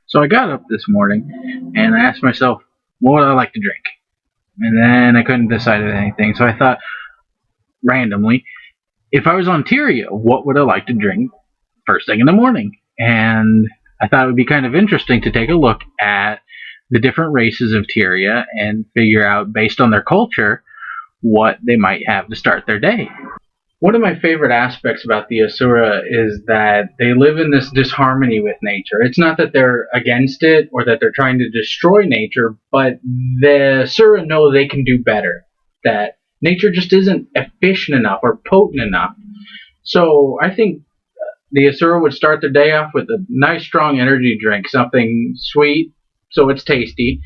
So I got up this morning and I asked myself, what would I like to drink? And then I couldn't decide on anything, so I thought randomly, if I was on Tyria, what would I like to drink first thing in the morning? And I thought it would be kind of interesting to take a look at the different races of Tyria and figure out, based on their culture, what they might have to start their day. One of my favorite aspects about the Asura is that they live in this disharmony with nature. It's not that they're against it or that they're trying to destroy nature, but the Asura know they can do better. That nature just isn't efficient enough or potent enough. So I think the Asura would start their day off with a nice strong energy drink, something sweet so it's tasty,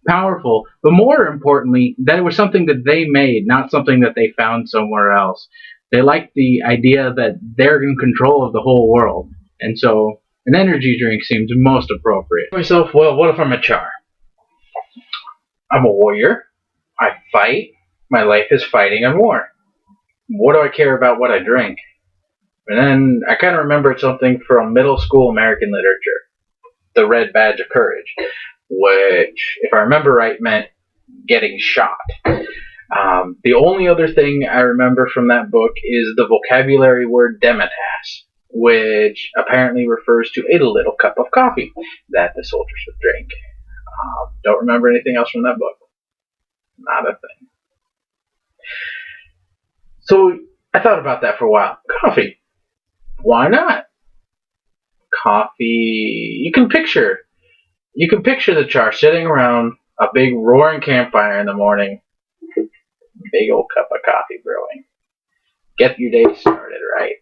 powerful, but more importantly, that it was something that they made, not something that they found somewhere else. They like the idea that they're in control of the whole world, and so an energy drink seems most appropriate. Myself, well, what if I'm a Charr? I'm a warrior. I fight. My life is fighting and war. What do I care about what I drink? And then I kind of remembered something from middle school American literature, the Red Badge of Courage, which, if I remember right, meant getting shot. The only other thing I remember from that book is the vocabulary word demitasse, which apparently refers to a little cup of coffee that the soldiers would drink. Don't remember anything else from that book. Not a thing. So I thought about that for a while. Coffee. Why not? Coffee. You can picture the Charr sitting around a big roaring campfire in the morning. Big old cup of coffee brewing. Get your day started right.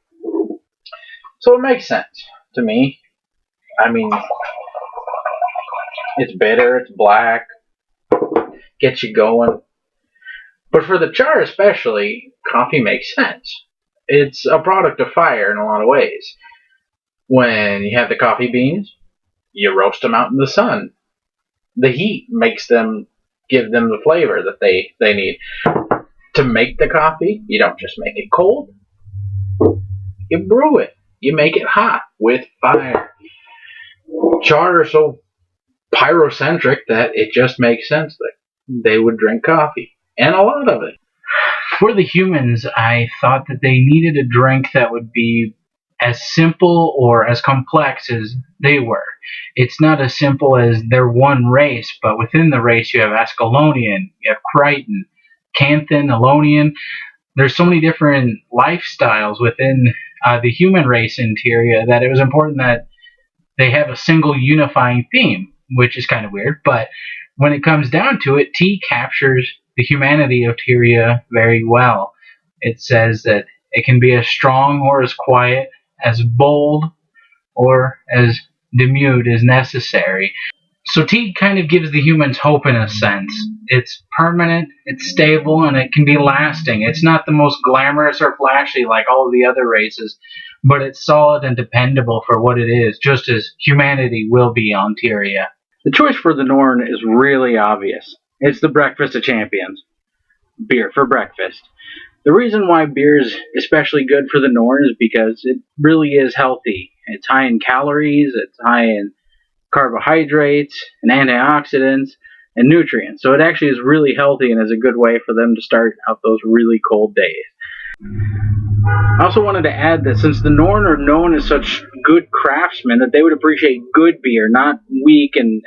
So it makes sense to me. I mean, it's bitter, it's black, gets you going. But for the Charr especially, coffee makes sense. It's a product of fire in a lot of ways. When you have the coffee beans, you roast them out in the sun. The heat give them the flavor that they need. To make the coffee, you don't just make it cold. You brew it. You make it hot with fire. Charr are so pyrocentric that it just makes sense that they would drink coffee. And a lot of it. For the humans, I thought that they needed a drink that would be as simple or as complex as they were. It's not as simple as they're one race, but within the race you have Ascalonian, you have Crichton, Canthan, Elonian. There's so many different lifestyles within the human race in Tyria that it was important that they have a single unifying theme, which is kind of weird, but when it comes down to it, T captures the humanity of Tyria very well. It says that it can be as strong or as quiet, as bold or as demure as necessary. So T kind of gives the humans hope in a sense. It's permanent, it's stable, and it can be lasting. It's not the most glamorous or flashy like all of the other races, but it's solid and dependable for what it is, just as humanity will be on Tyria. The choice for the Norn is really obvious. It's the breakfast of champions. Beer for breakfast. The reason why beer is especially good for the Norn is because it really is healthy. It's high in calories, it's high in carbohydrates, and antioxidants, and nutrients. So it actually is really healthy and is a good way for them to start out those really cold days. I also wanted to add that since the Norn are known as such good craftsmen, that they would appreciate good beer, not weak and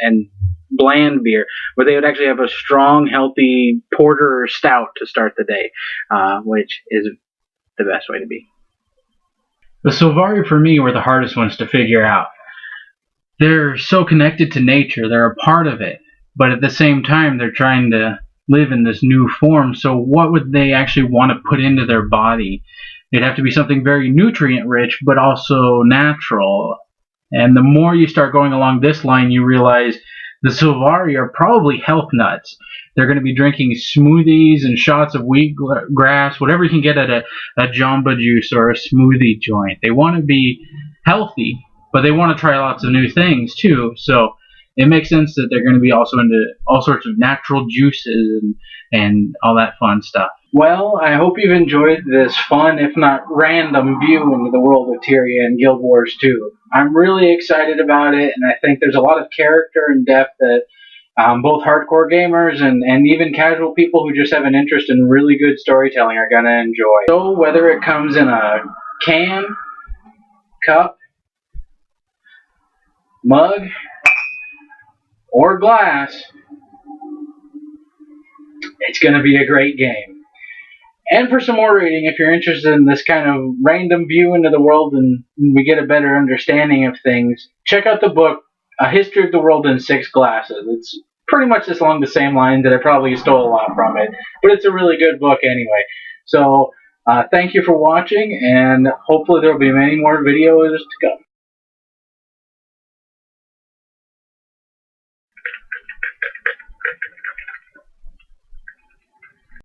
bland beer, where they would actually have a strong, healthy porter or stout to start the day, which is the best way to be. The Sylvari for me were the hardest ones to figure out. They're so connected to nature, they're a part of it, but at the same time they're trying to live in this new form, so what would they actually want to put into their body? It'd have to be something very nutrient rich, but also natural. And the more you start going along this line, you realize the Sylvari are probably health nuts. They're going to be drinking smoothies and shots of wheatgrass, whatever you can get at a Jamba Juice or a smoothie joint. They want to be healthy, but they want to try lots of new things too. So it makes sense that they're going to be also into all sorts of natural juices and all that fun stuff. Well, I hope you've enjoyed this fun, if not random, view into the world of Tyria and Guild Wars 2. I'm really excited about it, and I think there's a lot of character and depth that both hardcore gamers and even casual people who just have an interest in really good storytelling are going to enjoy. So, whether it comes in a can, cup, mug, or glass, it's going to be a great game. And for some more reading, if you're interested in this kind of random view into the world and we get a better understanding of things, check out the book, A History of the World in Six Glasses. It's pretty much just along the same lines, and I probably stole a lot from it, but it's a really good book anyway. So, thank you for watching, and hopefully there will be many more videos to come.